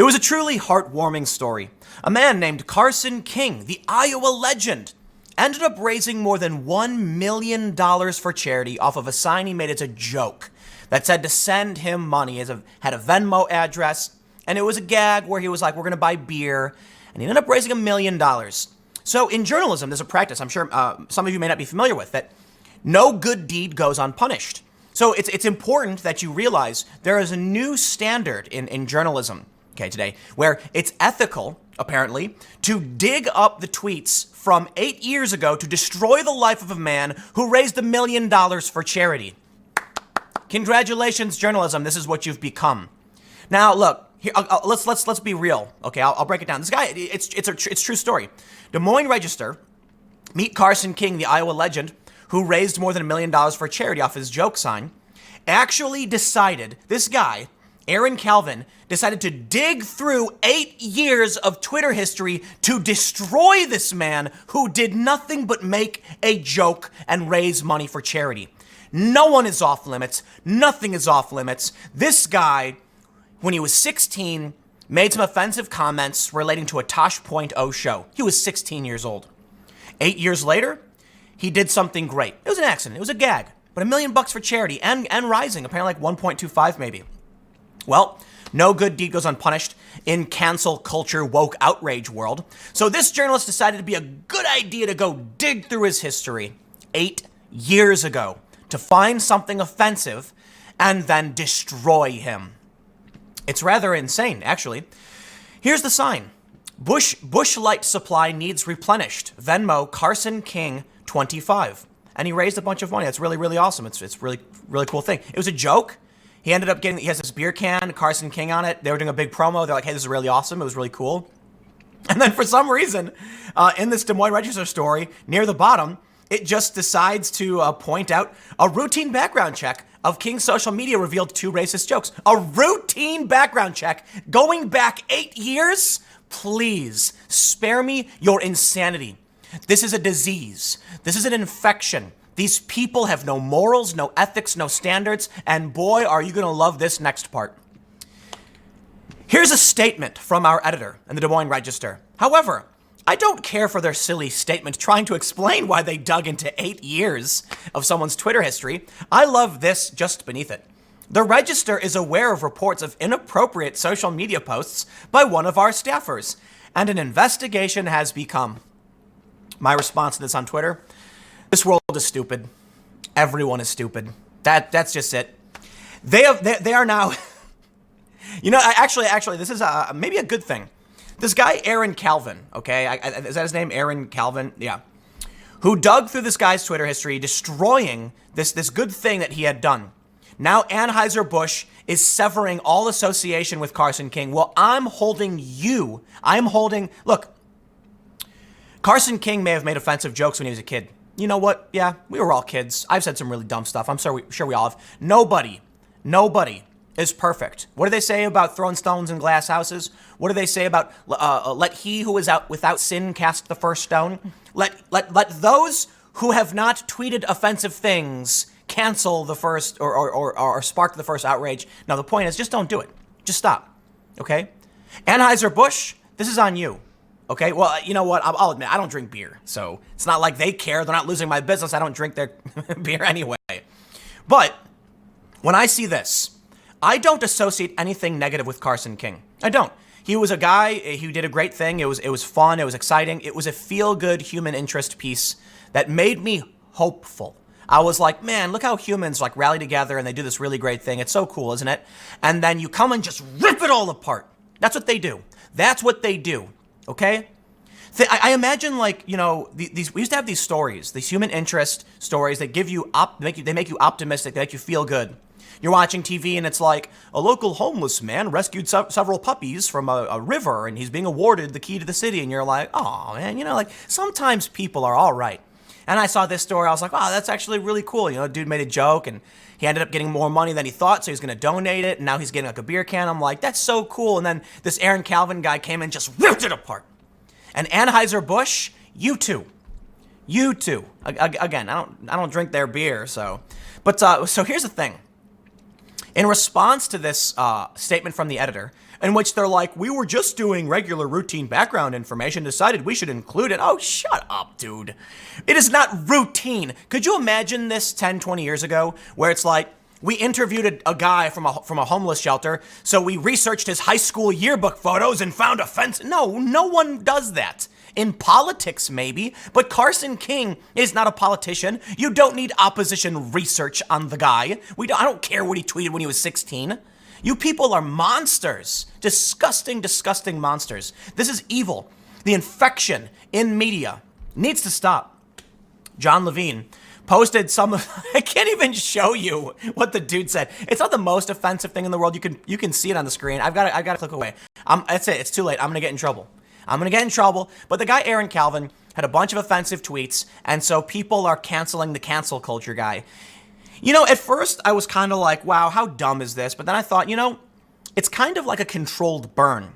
It was a truly heartwarming story. A man named Carson King, the Iowa legend, ended up raising more than $1 million for charity off of a sign he made as a joke that said to send him money. Had a Venmo address, and it was a gag where he was like, we're going to buy beer, and he ended up raising $1 million. So in journalism, there's a practice I'm sure some of you may not be familiar with, that no good deed goes unpunished. So it's important that you realize there is a new standard in journalism, today, where it's ethical, apparently, to dig up the tweets from 8 years ago to destroy the life of a man who raised $1 million for charity. Congratulations, journalism. This is what you've become. Now, look, here, let's be real. Okay, I'll break it down. This guy, it's a true story. Des Moines Register, meet Carson King, the Iowa legend, who raised more than $1 million for charity off his joke sign, actually decided, this guy, Aaron Calvin, decided to dig through 8 years of Twitter history to destroy this man who did nothing but make a joke and raise money for charity. No one is off limits. Nothing is off limits. This guy, when he was 16, made some offensive comments relating to a Tosh.0 show. He was 16 years old. 8 years later, he did something great. It was an accident. It was a gag. But $1 million for charity and rising, apparently like 1.25 maybe. Well, no good deed goes unpunished in cancel culture woke outrage world. So this journalist decided it'd be a good idea to go dig through his history 8 years ago to find something offensive and then destroy him. It's rather insane, actually. Here's the sign. Bush Light supply needs replenished. Venmo Carson King 25. And he raised a bunch of money. That's really, really awesome. It's really, really cool thing. It was a joke. He ended up he has this beer can, Carson King on it. They were doing a big promo. They're like, hey, this is really awesome. It was really cool. And then for some reason, in this Des Moines Register story, near the bottom, it just decides to point out a routine background check of King's social media revealed 2 racist jokes. A routine background check going back 8 years? Please spare me your insanity. This is a disease. This is an infection. These people have no morals, no ethics, no standards, and boy, are you going to love this next part. Here's a statement from our editor in the Des Moines Register. However, I don't care for their silly statement trying to explain why they dug into 8 years of someone's Twitter history. I love this just beneath it. The Register is aware of reports of inappropriate social media posts by one of our staffers, and an investigation has begun. My response to this on Twitter: this world is stupid. Everyone is stupid. That's just it. They are now. Actually, this is maybe a good thing. This guy Aaron Calvin, okay, is that his name? Aaron Calvin, yeah. Who dug through this guy's Twitter history, destroying this good thing that he had done. Now Anheuser-Busch is severing all association with Carson King. Well, look, Carson King may have made offensive jokes when he was a kid. You know what? Yeah, we were all kids. I've said some really dumb stuff. I'm sure we all have. Nobody is perfect. What do they say about throwing stones in glass houses? What do they say about let he who is out without sin cast the first stone? Let those who have not tweeted offensive things cancel the first or spark the first outrage. Now the point is, just don't do it. Just stop. Okay? Anheuser-Busch, this is on you. Okay, well, you know what? I'll admit, I don't drink beer, so it's not like they care. They're not losing my business. I don't drink their beer anyway. But when I see this, I don't associate anything negative with Carson King. I don't. He was a guy who did a great thing. It was fun. It was exciting. It was a feel-good human interest piece that made me hopeful. I was like, man, look how humans like rally together and they do this really great thing. It's so cool, isn't it? And then you come and just rip it all apart. That's what they do. That's what they do. Okay? I imagine, like, we used to have these stories, these human interest stories that they make you optimistic, they make you feel good. You're watching TV and it's like, a local homeless man rescued several puppies from a river and he's being awarded the key to the city. And you're like, oh man, sometimes people are all right. And I saw this story, I was like, wow, that's actually really cool. A dude made a joke and he ended up getting more money than he thought, so he's going to donate it, and now he's getting like a beer can. I'm like, that's so cool. And then this Aaron Calvin guy came in and just ripped it apart. And Anheuser-Busch, you too. Again, I don't drink their beer, so. But so here's the thing. In response to this statement from the editor, in which they're like, we were just doing regular routine background information, decided we should include it. Oh, shut up, dude. It is not routine. Could you imagine this 10, 20 years ago, where it's like, we interviewed a guy from a homeless shelter, so we researched his high school yearbook photos and found offense. No, no one does that. In politics, maybe, but Carson King is not a politician. You don't need opposition research on the guy. I don't care what he tweeted when he was 16. You people are monsters. Disgusting, disgusting monsters. This is evil. The infection in media needs to stop. John Levine posted some of, I can't even show you what the dude said. It's not the most offensive thing in the world. You can see it on the screen. I've got to click away. That's it. It's too late. I'm going to get in trouble. But the guy Aaron Calvin had a bunch of offensive tweets, and so people are canceling the cancel culture guy. You know, at first I was kind of like, wow, how dumb is this? But then I thought, you know, it's kind of like a controlled burn.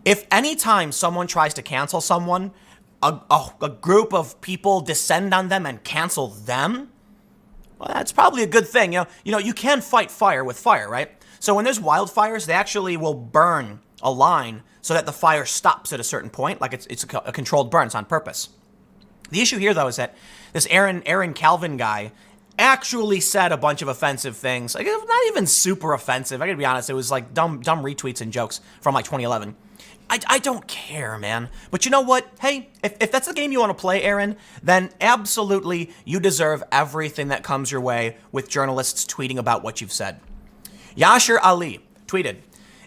If any time someone tries to cancel someone, a group of people descend on them and cancel them, well, that's probably a good thing. You know, you can fight fire with fire, right? So when there's wildfires, they actually will burn a line so that the fire stops at a certain point, like it's a controlled burn. It's on purpose. The issue here, though, is that this Aaron Calvin guy actually said a bunch of offensive things. Like, not even super offensive. I gotta be honest, it was like dumb retweets and jokes from like 2011. I don't care, man. But you know what? Hey, if that's the game you want to play, Aaron, then absolutely you deserve everything that comes your way with journalists tweeting about what you've said. Yashir Ali tweeted,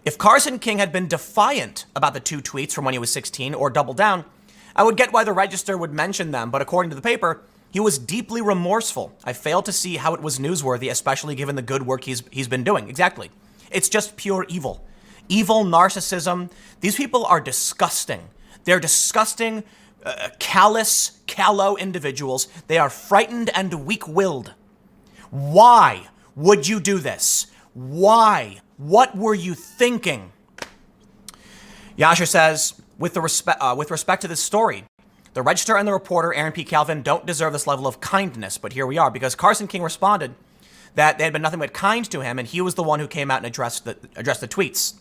if Carson King had been defiant about the 2 tweets from when he was 16 or doubled down, I would get why the Register would mention them, but according to the paper, he was deeply remorseful. I fail to see how it was newsworthy, especially given the good work he's been doing. Exactly. It's just pure evil. Evil, narcissism. These people are disgusting. They're disgusting, callow individuals. They are frightened and weak-willed. Why would you do this? Why? What were you thinking? Yashir says, with respect to this story, the Register and the reporter, Aaron P. Calvin, don't deserve this level of kindness, but here we are, because Carson King responded that they had been nothing but kind to him, and he was the one who came out and addressed the tweets.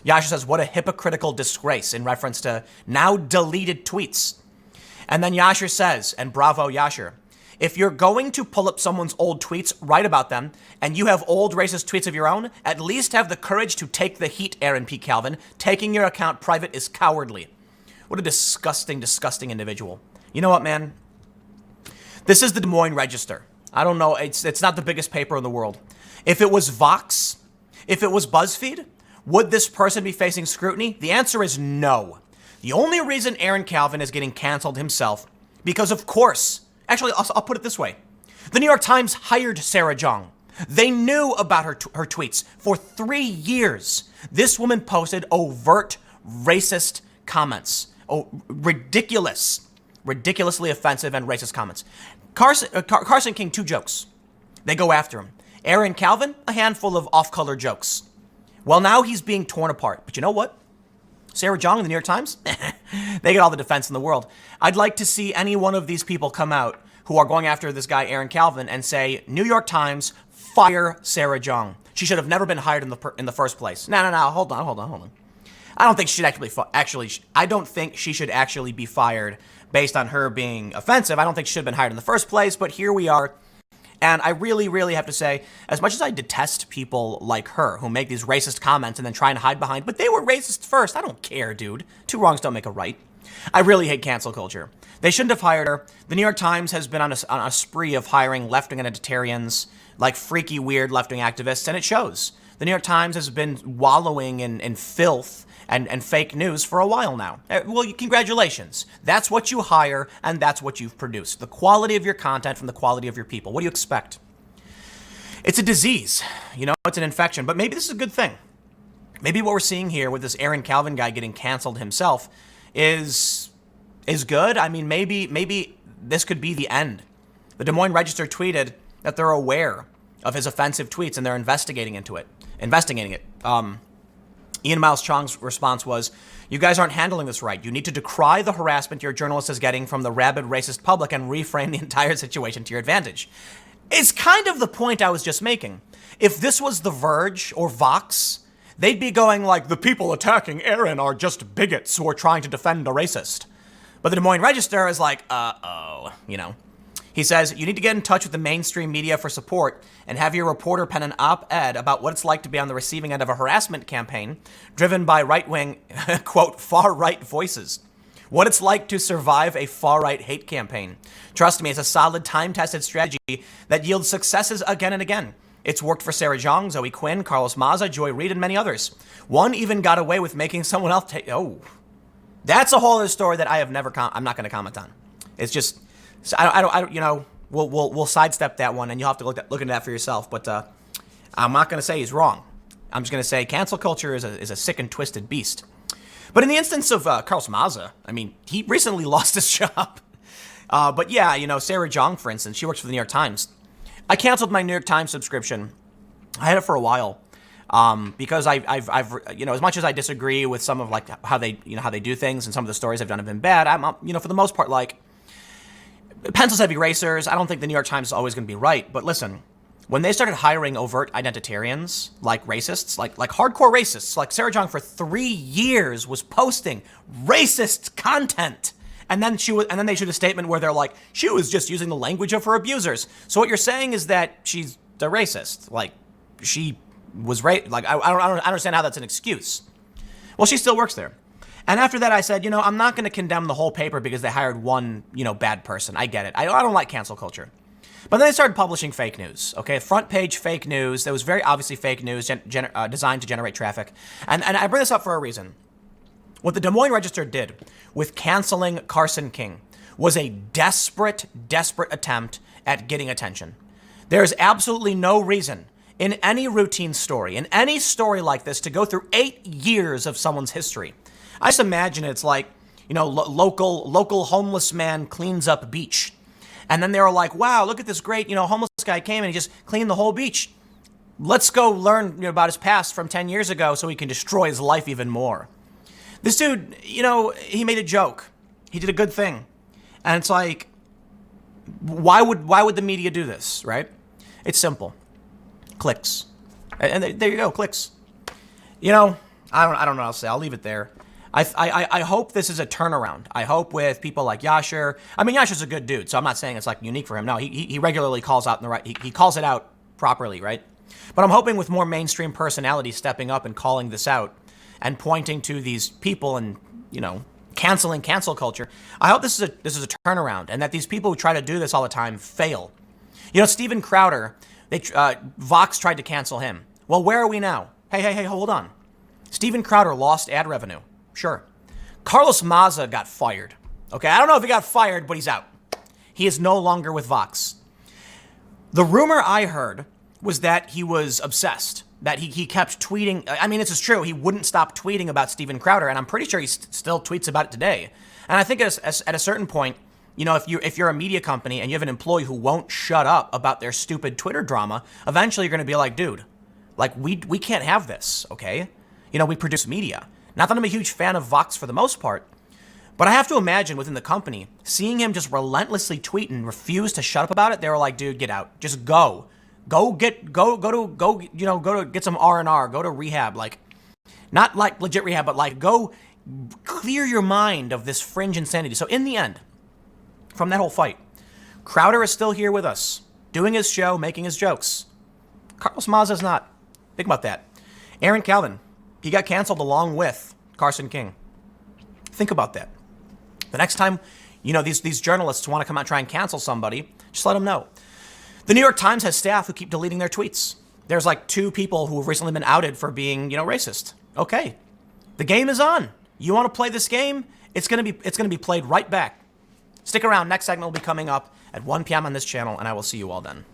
Yashir says, what a hypocritical disgrace, in reference to now deleted tweets. And then Yashir says, and bravo Yashir, if you're going to pull up someone's old tweets, write about them, and you have old racist tweets of your own, at least have the courage to take the heat, Aaron P. Calvin. Taking your account private is cowardly. What a disgusting, disgusting individual. You know what, man? This is the Des Moines Register. I don't know. It's not the biggest paper in the world. If it was Vox, if it was BuzzFeed, would this person be facing scrutiny? The answer is no. The only reason Aaron Calvin is getting canceled himself, because of course, actually, I'll put it this way. The New York Times hired Sarah Jeong. They knew about her tweets for 3 years. This woman posted overt racist comments. Oh, ridiculously offensive and racist comments. Carson King, 2 jokes. They go after him. Aaron Calvin, a handful of off-color jokes. Well, now he's being torn apart. But you know what? Sarah Jeong in the New York Times, they get all the defense in the world. I'd like to see any one of these people come out who are going after this guy, Aaron Calvin, and say, New York Times, fire Sarah Jeong. She should have never been hired in the first place. No, hold on. I don't think she should I don't think she should actually be fired based on her being offensive. I don't think she should have been hired in the first place, but here we are. And I really, really have to say, as much as I detest people like her who make these racist comments and then try and hide behind, but they were racist first. I don't care, dude. 2 wrongs don't make a right. I really hate cancel culture. They shouldn't have hired her. The New York Times has been on a spree of hiring left-wing editarians, like freaky, weird left-wing activists, and it shows. The New York Times has been wallowing in filth and fake news for a while now. Well, congratulations. That's what you hire, and that's what you've produced. The quality of your content from the quality of your people. What do you expect? It's a disease. You know, it's an infection. But maybe this is a good thing. Maybe what we're seeing here with this Aaron Calvin guy getting canceled himself is good. I mean, maybe this could be the end. The Des Moines Register tweeted that they're aware of his offensive tweets and they're investigating it. Ian Miles Chong's response was, you guys aren't handling this right. You need to decry the harassment your journalist is getting from the rabid racist public and reframe the entire situation to your advantage. It's kind of the point I was just making. If this was The Verge or Vox, they'd be going like, the people attacking Aaron are just bigots who are trying to defend a racist. But the Des Moines Register is like, you know. He says, you need to get in touch with the mainstream media for support and have your reporter pen an op-ed about what it's like to be on the receiving end of a harassment campaign driven by right-wing, quote, far-right voices. What it's like to survive a far-right hate campaign. Trust me, it's a solid, time-tested strategy that yields successes again and again. It's worked for Sarah Jeong, Zoe Quinn, Carlos Maza, Joy Reid, and many others. One even got away with making someone else take... Oh, that's a whole other story that I have never... I'm not going to comment on. It's just... I don't, you know, we'll sidestep that one, and you'll have to look into that for yourself. But I'm not going to say he's wrong. I'm just going to say cancel culture is a sick and twisted beast. But in the instance of Carlos Maza, I mean, he recently lost his job. But yeah, you know, Sarah Jeong, for instance, she works for the New York Times. I canceled my New York Times subscription. I had it for a while because I've you know, as much as I disagree with some of like how they do things and some of the stories I've done have been bad, I'm you know, for the most part, like, pencils heavy racers, I don't think the New York Times is always going to be right. But listen, when they started hiring overt identitarians, like racists, like hardcore racists, like Sarah Jeong for 3 years was posting racist content. And then they issued a statement where they're like, she was just using the language of her abusers. So what you're saying is that she's a racist. Like, she was like, I don't understand how that's an excuse. Well, she still works there. And after that, I said, you know, I'm not going to condemn the whole paper because they hired one, you know, bad person. I get it. I don't like cancel culture. But then they started publishing fake news, okay? Front page fake news. That was very obviously fake news designed to generate traffic. And I bring this up for a reason. What the Des Moines Register did with canceling Carson King was a desperate attempt at getting attention. There is absolutely no reason in any routine story, in any story like this, to go through 8 years of someone's history. I just imagine it's like, you know, local homeless man cleans up beach. And then they were like, wow, look at this great, you know, homeless guy came and he just cleaned the whole beach. Let's go learn, you know, about his past from 10 years ago so he can destroy his life even more. This dude, you know, he made a joke. He did a good thing. And it's like, why would the media do this, right? It's simple. Clicks. And there you go, clicks. You know, I don't know what else to say. I'll leave it there. I hope this is a turnaround. I hope with people like Yasher. I mean, Yasher's a good dude, so I'm not saying it's like unique for him. No, he regularly calls out in the right. He calls it out properly, right? But I'm hoping with more mainstream personalities stepping up and calling this out and pointing to these people and, you know, canceling cancel culture. I hope this is a turnaround and that these people who try to do this all the time fail. You know, Steven Crowder, Vox tried to cancel him. Well, where are we now? Hey, hold on. Steven Crowder lost ad revenue. Sure. Carlos Maza got fired. Okay, I don't know if he got fired, but he's out. He is no longer with Vox. The rumor I heard was that he was obsessed, that he kept tweeting. I mean, this is true. He wouldn't stop tweeting about Steven Crowder, and I'm pretty sure he still tweets about it today. And I think at a certain point, you know, if you're a media company and you have an employee who won't shut up about their stupid Twitter drama, eventually you're going to be like, dude, like we can't have this, okay? You know, we produce media. Not that I'm a huge fan of Vox for the most part, but I have to imagine within the company, seeing him just relentlessly tweet and refuse to shut up about it, they were like, dude, get out. Just go. Go to get some R&R, go to rehab, like not like legit rehab, but like go clear your mind of this fringe insanity. So in the end, from that whole fight, Crowder is still here with us, doing his show, making his jokes. Carlos Maza's not. Think about that. Aaron Calvin, he got canceled along with Carson King. Think about that. The next time, you know, these journalists want to come out and try and cancel somebody, just let them know. The New York Times has staff who keep deleting their tweets. There's like 2 people who have recently been outed for being, you know, racist. Okay. The game is on. You want to play this game? It's going to be played right back. Stick around. Next segment will be coming up at 1 p.m. on this channel, and I will see you all then.